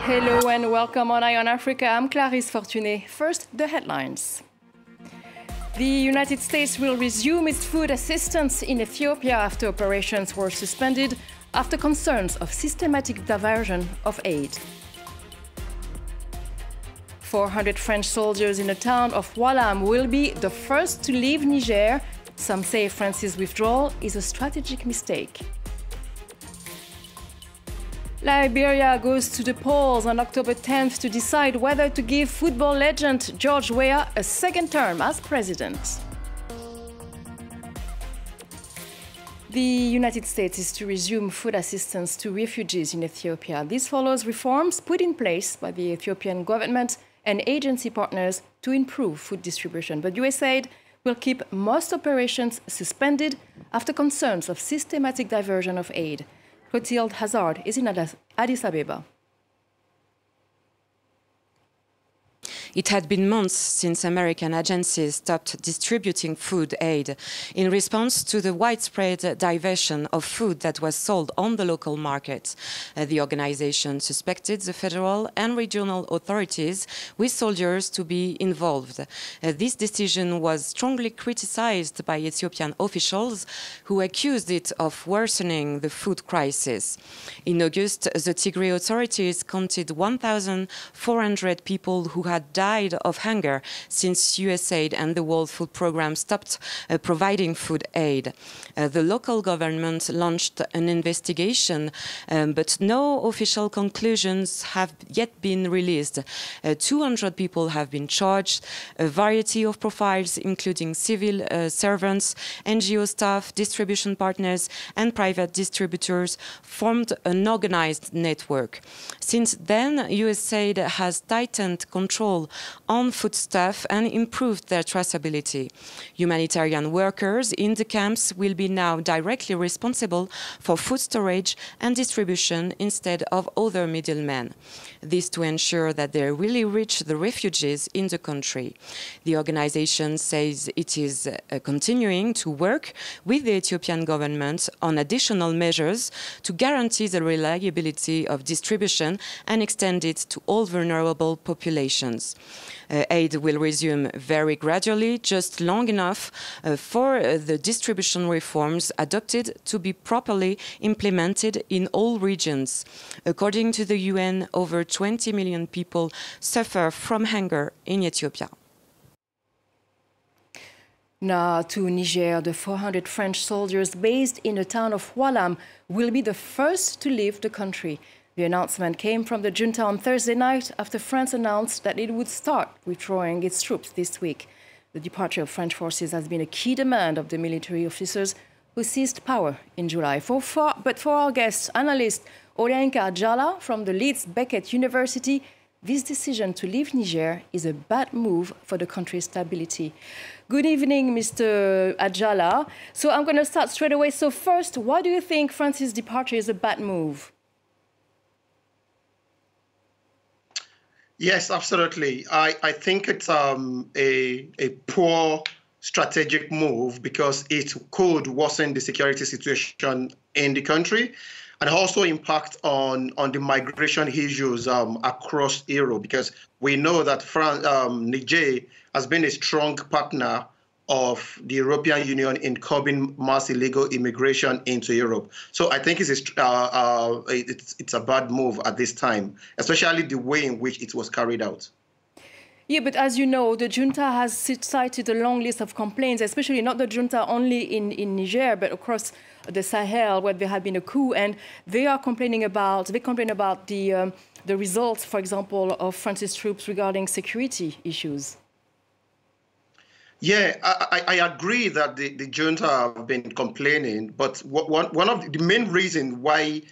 Hello and welcome on Eye on Africa. I'm Clarisse Fortuné. First, the headlines. The United States will resume its food assistance in Ethiopia after operations were suspended after concerns of systematic diversion of aid. 400 French soldiers in the town of Ouallam will be the first to leave Niger. Some say France's withdrawal is a strategic mistake. Liberia goes to the polls on October 10th to decide whether to give football legend George Weah a second term as president. The United States is to resume food assistance to refugees in Ethiopia. This follows reforms put in place by the Ethiopian government and agency partners to improve food distribution. But USAID will keep most operations suspended after concerns of systematic diversion of aid. Clotilde Hazard is in Addis Ababa. It had been months since American agencies stopped distributing food aid in response to the widespread diversion of food that was sold on the local market. The organization suspected the federal and regional authorities with soldiers to be involved. This decision was strongly criticized by Ethiopian officials who accused it of worsening the food crisis. In August, the Tigray authorities counted 1,400 people who had died of hunger since USAID and the World Food Programme stopped providing food aid. The local government launched an investigation, but no official conclusions have yet been released. 200 people have been charged, a variety of profiles including civil servants, NGO staff, distribution partners and private distributors formed an organized network. Since then, USAID has tightened control on foodstuff and improved their traceability. Humanitarian workers in the camps will be now directly responsible for food storage and distribution instead of other middlemen. This to ensure that they really reach the refugees in the country. The organization says it is continuing to work with the Ethiopian government on additional measures to guarantee the reliability of distribution and extend it to all vulnerable populations. Aid will resume very gradually, just long enough for the distribution reforms adopted to be properly implemented in all regions. According to the UN, over 20 million people suffer from hunger in Ethiopia. Now to Niger, the 400 French soldiers based in the town of Ouallam will be the first to leave the country. The announcement came from the junta on Thursday night after France announced that it would start withdrawing its troops this week. The departure of French forces has been a key demand of the military officers who seized power in July. But for our guest, analyst Olayinka Adjala from the Leeds Beckett University, this decision to leave Niger is a bad move for the country's stability. Good evening, Mr. Adjala. So I'm going to start straight away. So first, why do you think France's departure is a bad move? Yes, absolutely. I think it's a poor strategic move because it could worsen the security situation in the country and also impact on the migration issues across Europe, because we know that Niger has been a strong partner of the European Union in curbing mass illegal immigration into Europe. So I think it's a bad move at this time, especially the way in which it was carried out. Yeah, but as you know, the junta has cited a long list of complaints, especially not the junta only in Niger, but across the Sahel, where there had been a coup, and they complain about the results, for example, of France's troops regarding security issues. Yeah, I agree that the junta have been complaining, but one of the main reasons why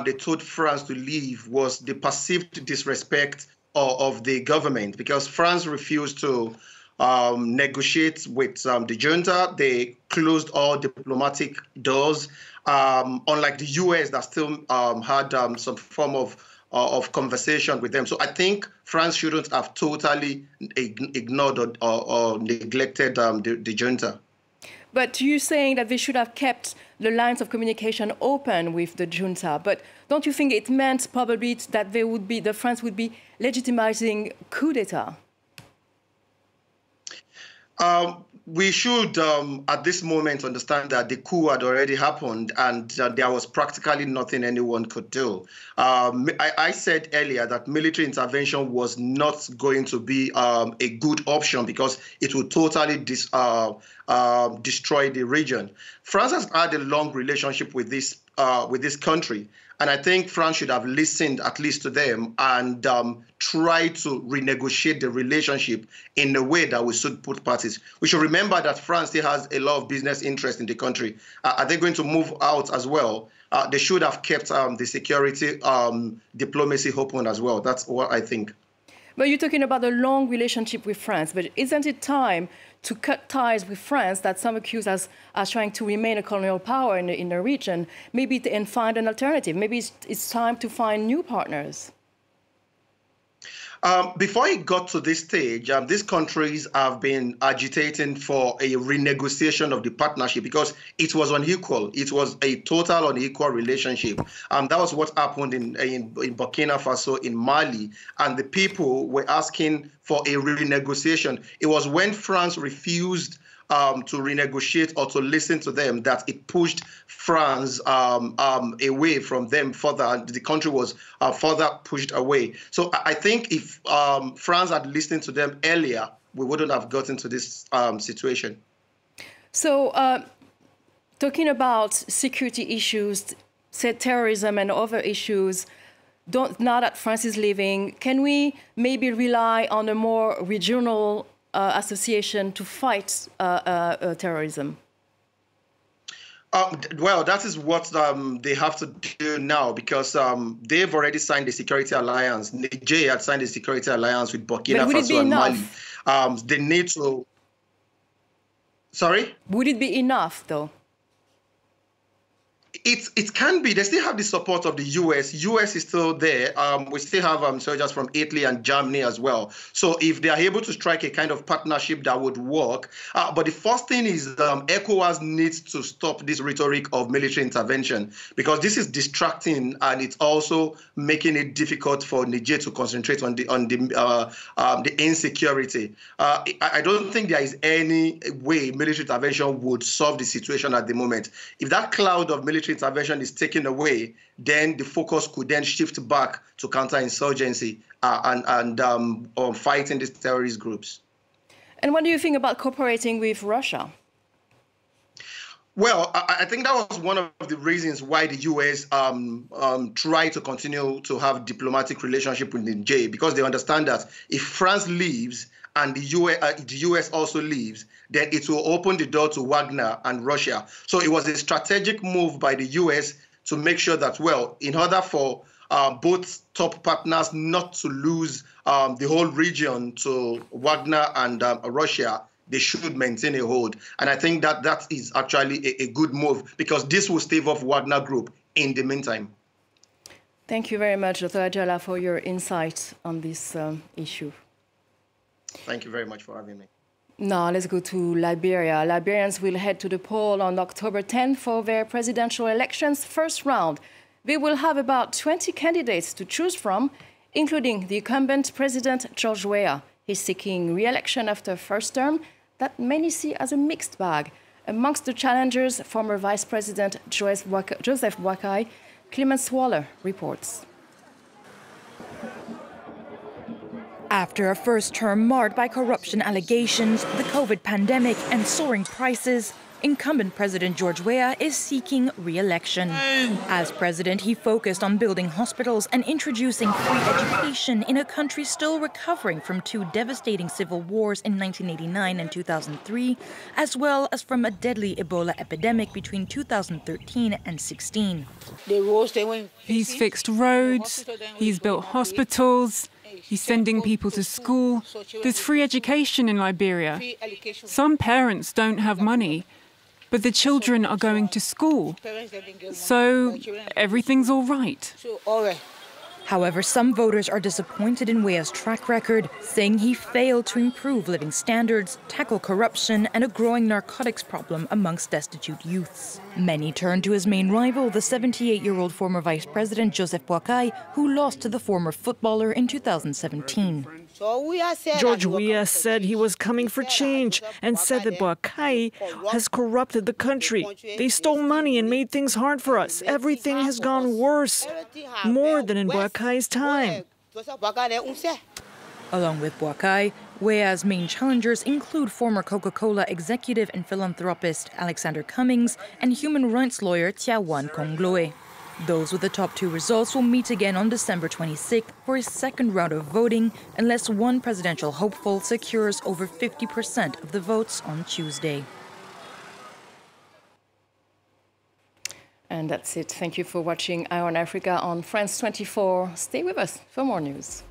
they told France to leave was the perceived disrespect of the government, because France refused to negotiate with the junta. They closed all diplomatic doors, unlike the US that still had some form of conversation with them. So I think France shouldn't have totally ignored or neglected the junta. But you're saying that they should have kept the lines of communication open with the junta. But don't you think it meant probably that the France would be legitimizing coup d'etat? We should, at this moment, understand that the coup had already happened and there was practically nothing anyone could do. I said earlier that military intervention was not going to be a good option because it would totally destroy the region. France has had a long relationship with this country. And I think France should have listened at least to them and tried to renegotiate the relationship in a way that will suit both parties. We should remember that France still has a lot of business interest in the country. Are they going to move out as well? They should have kept the security diplomacy open as well. That's what I think. But you're talking about a long relationship with France. But isn't it time to cut ties with France that some accuse as trying to remain a colonial power in the region, and find an alternative? Maybe it's time to find new partners. Before it got to this stage, these countries have been agitating for a renegotiation of the partnership because it was unequal. It was a total unequal relationship. That was what happened in Burkina Faso, in Mali, and the people were asking for a renegotiation. It was when France refused to renegotiate or to listen to them that it pushed France away from them further. The country was further pushed away. So I think if France had listened to them earlier, we wouldn't have gotten to this situation. So talking about security issues, terrorism and other issues, now that France is leaving, can we maybe rely on a more regional association to fight terrorism? Well, that is what they have to do now because they've already signed the security alliance. Niger had signed the security alliance with Burkina Faso and Mali. They need to... Sorry? Would it be enough, though? It can be. They still have the support of the US. US is still there. We still have soldiers from Italy and Germany as well. So if they are able to strike a kind of partnership that would work. But the first thing is ECOWAS needs to stop this rhetoric of military intervention because this is distracting and it's also making it difficult for Niger to concentrate on the insecurity. I don't think there is any way military intervention would solve the situation at the moment. If that cloud of military intervention is taken away, then the focus could then shift back to counterinsurgency and fighting these terrorist groups. And what do you think about cooperating with Russia? Well, I think that was one of the reasons why the US tried to continue to have diplomatic relationship with Niger, because they understand that if France leaves and the US also leaves, then it will open the door to Wagner and Russia. So it was a strategic move by the US to make sure that, well, in order for both top partners not to lose the whole region to Wagner and Russia, they should maintain a hold. And I think that is actually a good move because this will stave off Wagner Group in the meantime. Thank you very much, Dr. Ajala, for your insight on this issue. Thank you very much for having me. Now let's go to Liberia. Liberians will head to the poll on October 10th for their presidential elections first round. They will have about 20 candidates to choose from, including the incumbent President George Weah. He's seeking re-election after first term that many see as a mixed bag. Amongst the challengers, former Vice President Joseph Boakai, Clemens Waller reports. After a first term marred by corruption allegations, the COVID pandemic and soaring prices, incumbent President George Weah is seeking re-election. As president, he focused on building hospitals and introducing free education in a country still recovering from two devastating civil wars in 1989 and 2003, as well as from a deadly Ebola epidemic between 2013 and 16. He's fixed roads, he's built hospitals, he's sending people to school. There's free education in Liberia. Some parents don't have money, but the children are going to school. So everything's all right. However, some voters are disappointed in Weah's track record, saying he failed to improve living standards, tackle corruption and a growing narcotics problem amongst destitute youths. Many turn to his main rival, the 78-year-old former Vice President Joseph Boakai, who lost to the former footballer in 2017. George Weah said he was coming for change and said that Boakai has corrupted the country. They stole money and made things hard for us. Everything has gone worse, more than in Boakai's time. Along with Boakai, Weah's main challengers include former Coca-Cola executive and philanthropist Alexander Cummings and human rights lawyer Wan Kongloe. Those with the top two results will meet again on December 26th for a second round of voting unless one presidential hopeful secures over 50% of the votes on Tuesday. And that's it. Thank you for watching Eye on Africa on France 24. Stay with us for more news.